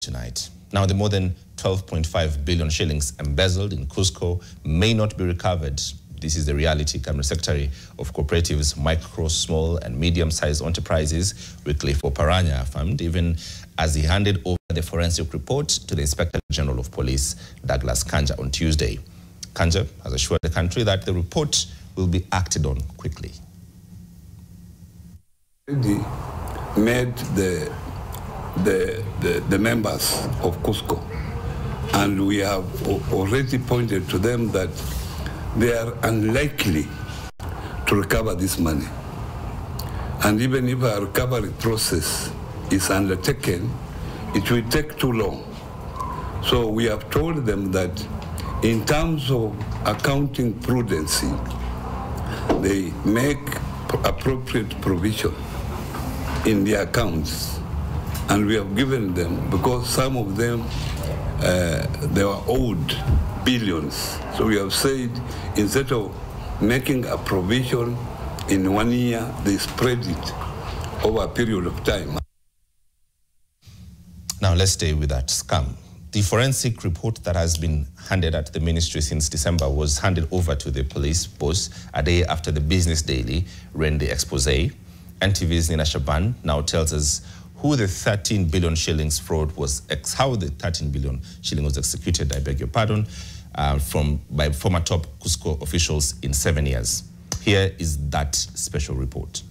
tonight. Now, the more than 12.5 billion shillings embezzled in KUSCCO may not be recovered. This is the reality, Cabinet Secretary of Cooperatives, Micro, Small and Medium-Sized Enterprises, Wycliffe Oparanya, affirmed, even as he handed over the forensic report to the Inspector General of Police, Douglas Kanja, on Tuesday. Kanja has assured the country that the report will be acted on quickly. We made the members of KUSCCO, and we have already pointed to them that they are unlikely to recover this money. And even if a recovery process is undertaken, it will take too long. So we have told them that in terms of accounting prudency, they make appropriate provision in the accounts. And we have given them, because some of them, they were owed billions. So we have said, instead of making a provision in 1 year, they spread it over a period of time. Now let's stay with that scam. The forensic report that has been handed at the ministry since December was handed over to the police boss a day after the Business Daily ran the exposé. NTV's Nina Shaban now tells us who the 13 billion shillings fraud was, how the 13 billion shilling was executed, I beg your pardon, by former top KUSCCO officials in 7 years. Here is that special report.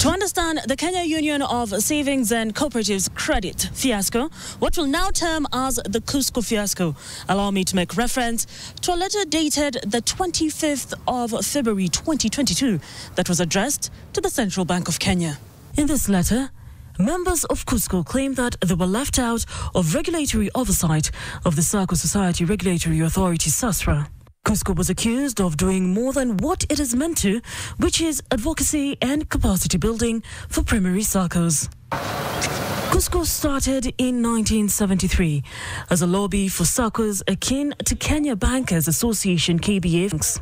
To understand the Kenya Union of Savings and Cooperatives credit fiasco, what we'll now term as the KUSCCO fiasco, allow me to make reference to a letter dated the 25th of February 2022 that was addressed to the Central Bank of Kenya. In this letter, members of KUSCCO claim that they were left out of regulatory oversight of the Circle Society Regulatory Authority, SASRA. KUSCCO was accused of doing more than what it is meant to, which is advocacy and capacity building for primary circles. KUSCCO started in 1973 as a lobby for circles akin to Kenya Bankers Association, KBA.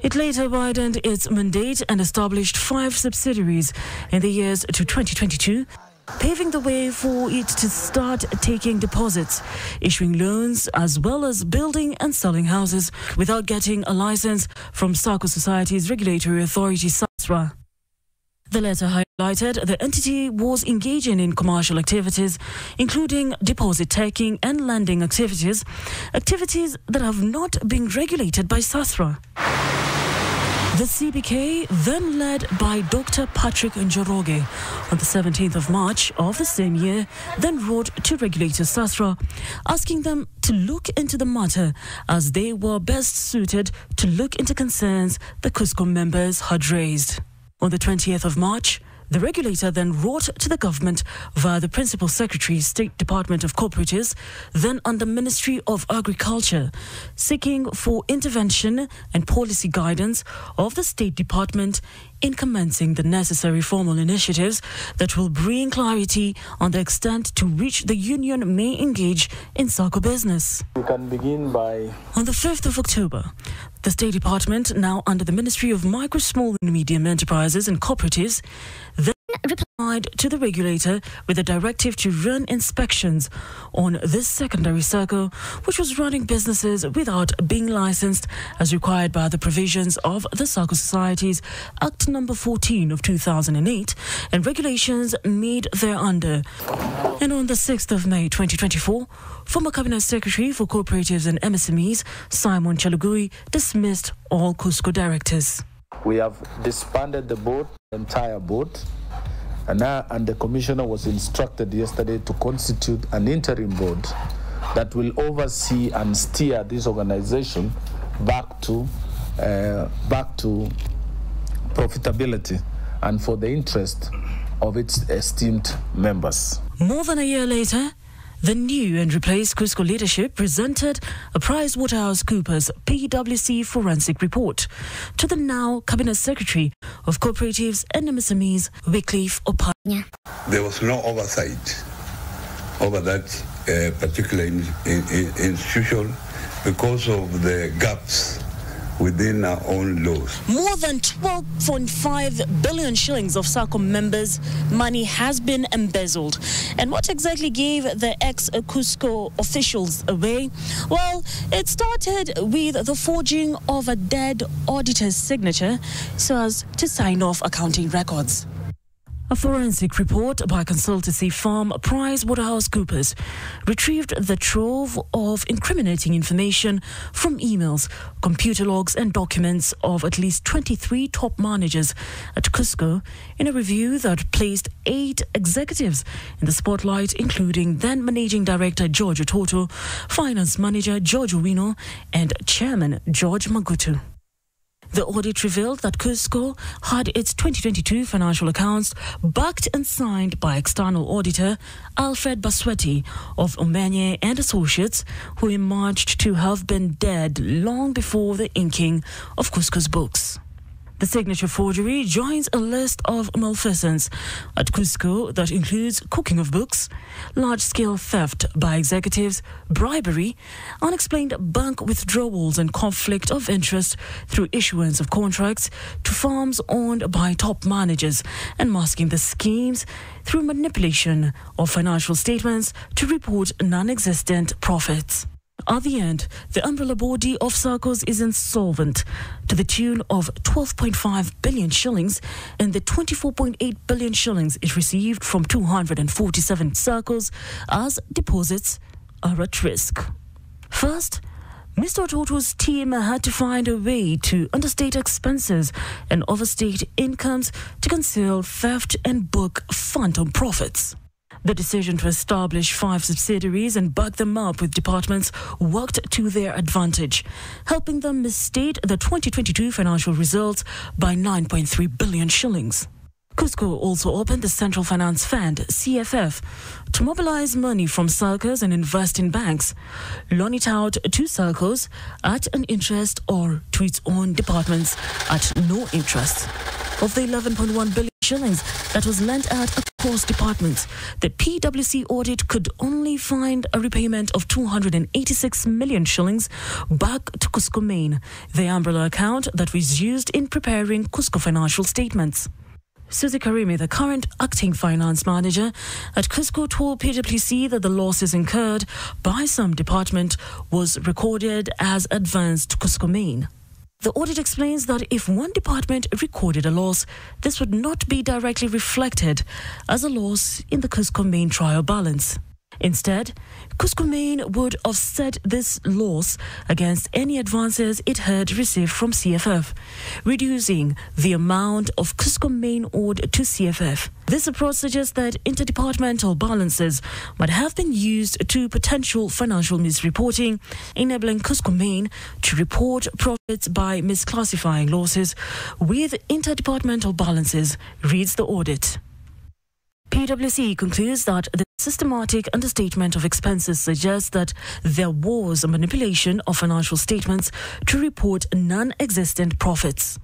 It later widened its mandate and established 5 subsidiaries in the years to 2022, paving the way for it to start taking deposits, issuing loans, as well as building and selling houses without getting a license from Circle Society's Regulatory Authority, SASRA. The letter highlighted the entity was engaging in commercial activities, including deposit taking and lending activities that have not been regulated by SASRA. The CBK, then led by Dr. Patrick Njoroge, on the 17th of March of the same year, then wrote to regulator SASRA, asking them to look into the matter as they were best suited to look into concerns the KUSCCO members had raised. On the 20th of March, the regulator then wrote to the government via the Principal Secretary, State Department of Cooperatives, then under Ministry of Agriculture, seeking for intervention and policy guidance of the State Department in commencing the necessary formal initiatives that will bring clarity on the extent to which the union may engage in circle business. We can begin by... On the 5th of October, the State Department, now under the Ministry of Micro, Small and Medium Enterprises and Cooperatives, then replied to the regulator with a directive to run inspections on this secondary circle, which was running businesses without being licensed as required by the provisions of the Circle Societies Act No. 14 of 2008 and regulations made thereunder. And on the 6th of May 2024, former Cabinet Secretary for Cooperatives and MSMEs, Simon Chalugui, dismissed all KUSCCO directors. We have disbanded the board, the entire board, and the commissioner was instructed yesterday to constitute an interim board that will oversee and steer this organization back to profitability and for the interest of its esteemed members. More than a year later, the new and replaced KUSCCO leadership presented a PricewaterhouseCoopers PwC forensic report to the now Cabinet Secretary of Cooperatives and MSMEs, Wycliffe Oparanya. There was no oversight over that particular institution because of the gaps within our own laws. More than 12.5 billion shillings of SACCO members' money has been embezzled. And what exactly gave the ex-KUSCCO officials away? Well, it started with the forging of a dead auditor's signature so as to sign off accounting records. A forensic report by consultancy firm PricewaterhouseCoopers retrieved the trove of incriminating information from emails, computer logs and documents of at least 23 top managers at KUSCCO in a review that placed 8 executives in the spotlight, including then Managing Director George Ototo, Finance Manager George Owino and Chairman George Magutu. The audit revealed that KUSCCO had its 2022 financial accounts backed and signed by external auditor Alfred Baswetti of Omenye and Associates, who emerged to have been dead long before the inking of KUSCCO's books. The signature forgery joins a list of malfeasance at KUSCCO that includes cooking of books, large-scale theft by executives, bribery, unexplained bank withdrawals and conflict of interest through issuance of contracts to firms owned by top managers, and masking the schemes through manipulation of financial statements to report non-existent profits. At the end, the umbrella body of SACCOs is insolvent to the tune of 12.5 billion shillings, and the 24.8 billion shillings it received from 247 SACCOs as deposits are at risk. First, Mr. Ototo's team had to find a way to understate expenses and overstate incomes to conceal theft and book phantom profits. The decision to establish 5 subsidiaries and back them up with departments worked to their advantage, helping them misstate the 2022 financial results by 9.3 billion shillings. KUSCCO also opened the Central Finance Fund, CFF, to mobilize money from SACCOs and invest in banks, loan it out to SACCOs at an interest or to its own departments at no interest. Of the 11.1 billion shillings that was lent out across departments, the PwC audit could only find a repayment of 286 million shillings back to KUSCCO Main, the umbrella account that was used in preparing KUSCCO financial statements. Suzy Karimi, the current acting finance manager at KUSCCO, told PwC that the losses incurred by some department was recorded as advance to KUSCCO Main. The audit explains that if one department recorded a loss, this would not be directly reflected as a loss in the KUSCCO Main trial balance. Instead, KUSCCO Main would offset this loss against any advances it had received from CFF, reducing the amount of KUSCCO Main owed to CFF. This approach suggests that interdepartmental balances might have been used to potential financial misreporting, enabling KUSCCO Main to report profits by misclassifying losses with interdepartmental balances, reads the audit. PwC concludes that the systematic understatement of expenses suggests that there was a manipulation of financial statements to report non-existent profits.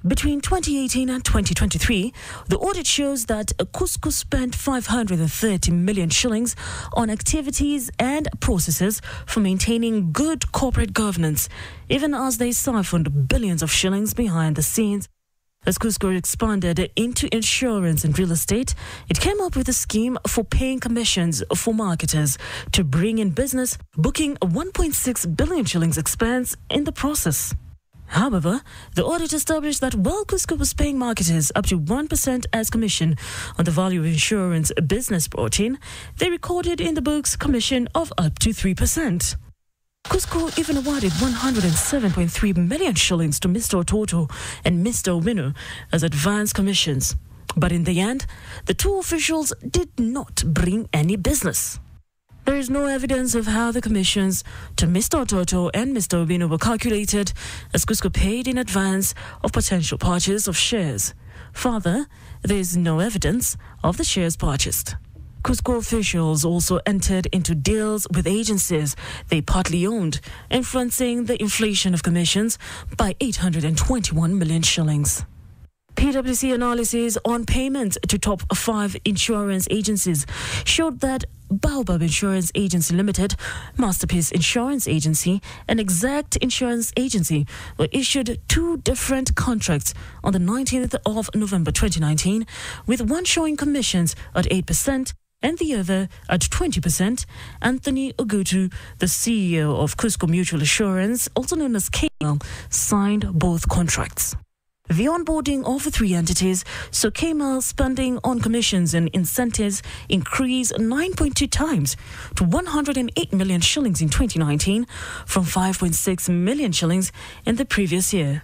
Between 2018 and 2023, the audit shows that KUSCCO spent 530 million shillings on activities and processes for maintaining good corporate governance, even as they siphoned billions of shillings behind the scenes. As KUSCCO expanded into insurance and real estate, it came up with a scheme for paying commissions for marketers to bring in business, booking a 1.6 billion shillings expense in the process. However, the audit established that while KUSCCO was paying marketers up to 1% as commission on the value of insurance business brought in, they recorded in the books commission of up to 3%. KUSCCO even awarded 107.3 million shillings to Mr. Ototo and Mr. Owino as advance commissions. But in the end, the two officials did not bring any business. There is no evidence of how the commissions to Mr. Ototo and Mr. Owino were calculated, as KUSCCO paid in advance of potential purchase of shares. Further, there is no evidence of the shares purchased. KUSCCO officials also entered into deals with agencies they partly owned, influencing the inflation of commissions by 821 million shillings. PwC analysis on payments to top 5 insurance agencies showed that Baobab Insurance Agency Limited, Masterpiece Insurance Agency, and Exact Insurance Agency were issued two different contracts on the 19th of November 2019, with one showing commissions at 8% and the other at 20%. Anthony Ogutu, the CEO of KUSCCO Mutual Assurance, also known as KML, signed both contracts. The onboarding of the three entities saw KML spending on commissions and incentives increase 9.2 times to 108 million shillings in 2019 from 5.6 million shillings in the previous year.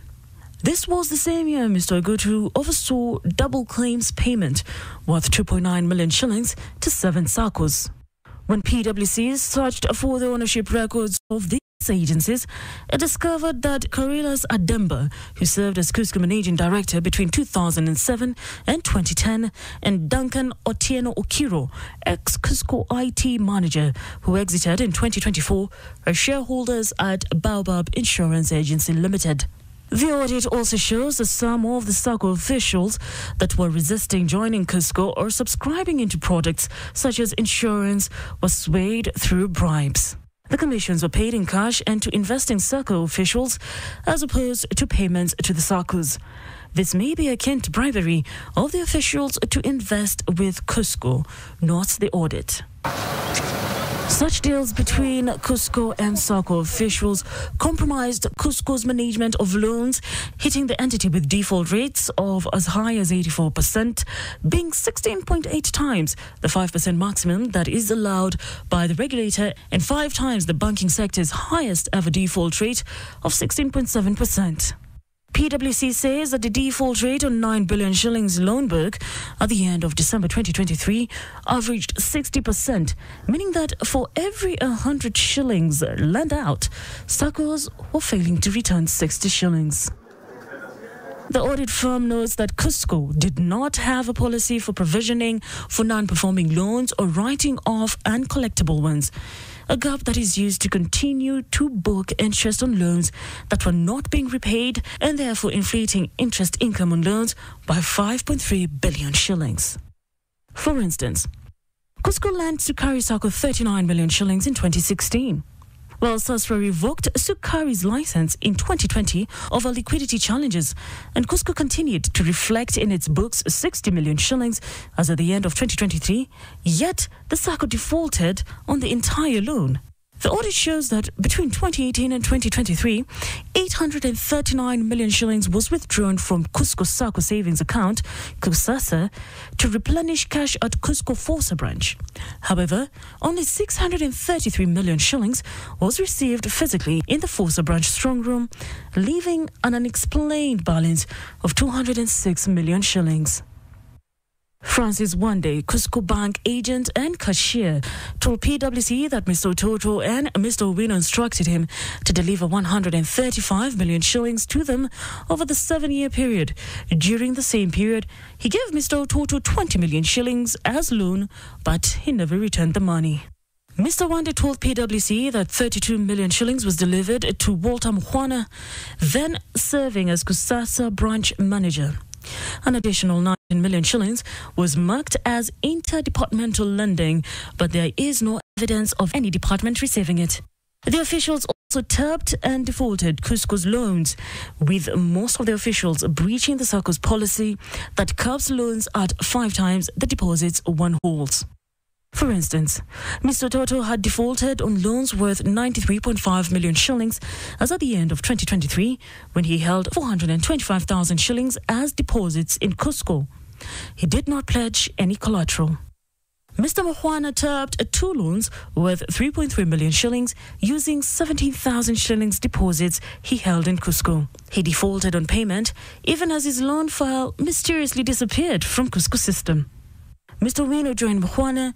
This was the same year Mr. Ogutu oversaw double claims payment worth 2.9 million shillings to 7 SACCOs. When PwC searched for the ownership records of these agencies, it discovered that Karilas Ademba, who served as KUSCCO Managing Director between 2007 and 2010, and Duncan Otieno Okiro, ex-KUSCCO IT Manager, who exited in 2024, are shareholders at Baobab Insurance Agency Limited. The audit also shows that some of the SACCO officials that were resisting joining KUSCCO or subscribing into products such as insurance were swayed through bribes. The commissions were paid in cash and to investing SACCO officials as opposed to payments to the SACCOs. This may be akin to bribery of the officials to invest with KUSCCO, not the audit. Such deals between KUSCCO and SACCO officials compromised KUSCCO's management of loans, hitting the entity with default rates of as high as 84%, being 16.8 times the 5% maximum that is allowed by the regulator and 5 times the banking sector's highest ever default rate of 16.7%. PwC says that the default rate on 9 billion shillings loan book at the end of December 2023 averaged 60%, meaning that for every 100 shillings lent out, SACCOs were failing to return 60 shillings. The audit firm notes that KUSCCO did not have a policy for provisioning for non-performing loans or writing off uncollectible ones, a gap that is used to continue to book interest on loans that were not being repaid and therefore inflating interest income on loans by 5.3 billion shillings. For instance, KUSCCO lent Sukari SACCO 39 million shillings in 2016. Well, SASRA revoked Sukari's license in 2020 over liquidity challenges, and KUSCCO continued to reflect in its books 60 million shillings as at the end of 2023, yet the SACCO defaulted on the entire loan. The audit shows that between 2018 and 2023, 839 million shillings was withdrawn from KUSCCO SACCO savings account, KUSCCO, to replenish cash at KUSCCO Forza branch. However, only 633 million shillings was received physically in the Forza branch strong room, leaving an unexplained balance of 206 million shillings. Francis Wande, KUSCCO Bank agent and cashier, told PwC that Mr. Toto and Mr. Owino instructed him to deliver 135 million shillings to them over the 7-year period. During the same period, he gave Mr. Toto 20 million shillings as loan, but he never returned the money. Mr. Wande told PwC that 32 million shillings was delivered to Walter Mkhwana, then serving as KUSCCO branch manager. An additional 19 million shillings was marked as interdepartmental lending, but there is no evidence of any department receiving it. The officials also tapped and defaulted KUSCCO's loans, with most of the officials breaching the SACCO's policy that caps loans at 5 times the deposits one holds. For instance, Mr. Toto had defaulted on loans worth 93.5 million shillings as at the end of 2023, when he held 425,000 shillings as deposits in KUSCCO. He did not pledge any collateral. Mr. Mkhwana tapped 2 loans worth 3.3 million shillings using 17,000 shillings deposits he held in KUSCCO. He defaulted on payment even as his loan file mysteriously disappeared from KUSCCO system. Mr. Owino joined Mkhwana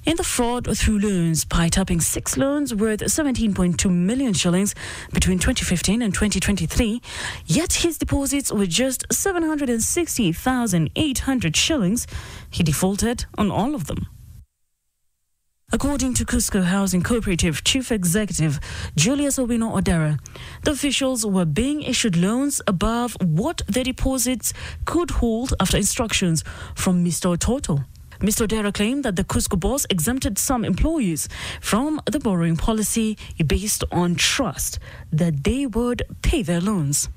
in the fraud through loans by tapping 6 loans worth 17.2 million shillings between 2015 and 2023, yet his deposits were just 760,800 shillings. He defaulted on all of them. According to KUSCCO Housing Cooperative Chief Executive Julius Owino Odera, the officials were being issued loans above what their deposits could hold after instructions from Mr. Toto. Mr. Odera claimed that the KUSCCO boss exempted some employees from the borrowing policy based on trust that they would pay their loans.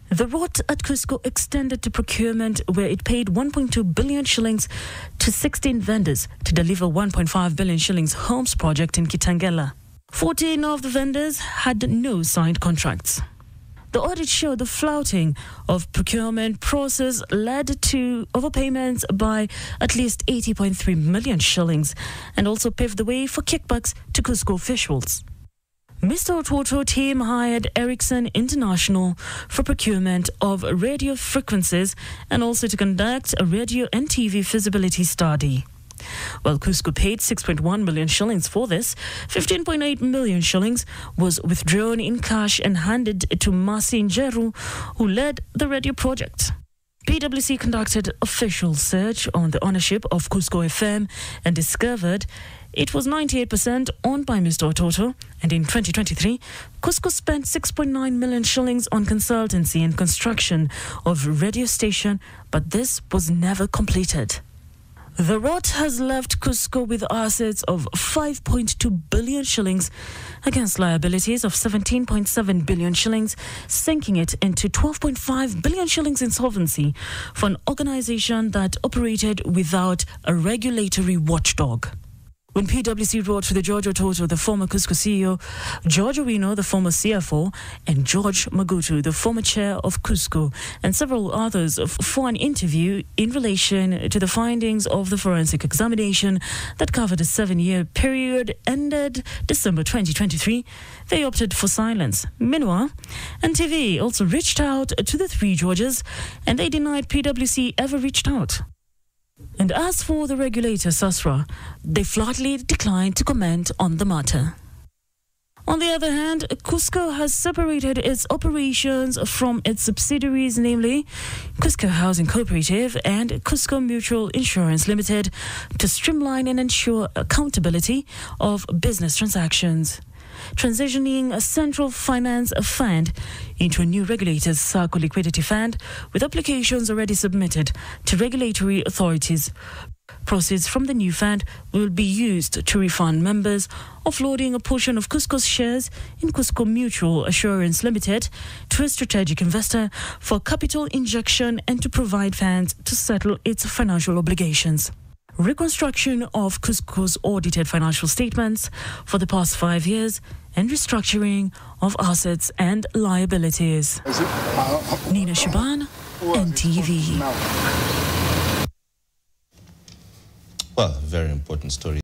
The rot at KUSCCO extended to procurement, where it paid 1.2 billion shillings to 16 vendors to deliver 1.5 billion shillings homes project in Kitangela. 14 of the vendors had no signed contracts. The audit showed the flouting of procurement process led to overpayments by at least 80.3 million shillings and also paved the way for kickbacks to KUSCCO officials. Mr. Ototo team hired Ericsson International for procurement of radio frequencies and also to conduct a radio and TV feasibility study. While KUSCCO paid 6.1 million shillings for this, 15.8 million shillings was withdrawn in cash and handed to Masi Njeru, who led the radio project. PwC conducted official search on the ownership of KUSCCO FM and discovered it was 98% owned by Mr. Ototo, and in 2023, KUSCCO spent 6.9 million shillings on consultancy and construction of radio station, but this was never completed. The rot has left KUSCCO with assets of 5.2 billion shillings against liabilities of 17.7 billion shillings, sinking it into 12.5 billion shillings insolvency for an organization that operated without a regulatory watchdog. When PwC wrote to the George Ototo, the former KUSCCO CEO, George Owino, the former CFO, and George Magutu, the former chair of KUSCCO, and several others for an interview in relation to the findings of the forensic examination that covered a 7-year period ended December 2023, they opted for silence. Meanwhile, NTV also reached out to the three Georges, and they denied PwC ever reached out. And as for the regulator, SASRA, they flatly declined to comment on the matter. On the other hand, KUSCCO has separated its operations from its subsidiaries, namely KUSCCO Housing Cooperative and KUSCCO Mutual Insurance Limited, to streamline and ensure accountability of business transactions. Transitioning a central finance fund into a new regulator's SACCO liquidity fund, with applications already submitted to regulatory authorities. Proceeds from the new fund will be used to refund members, offloading a portion of KUSCCO's shares in KUSCCO Mutual Assurance Limited to a strategic investor for capital injection and to provide funds to settle its financial obligations. Reconstruction of KUSCCO's audited financial statements for the past 5 years and restructuring of assets and liabilities. Nina Shaban, NTV. Well, very important story.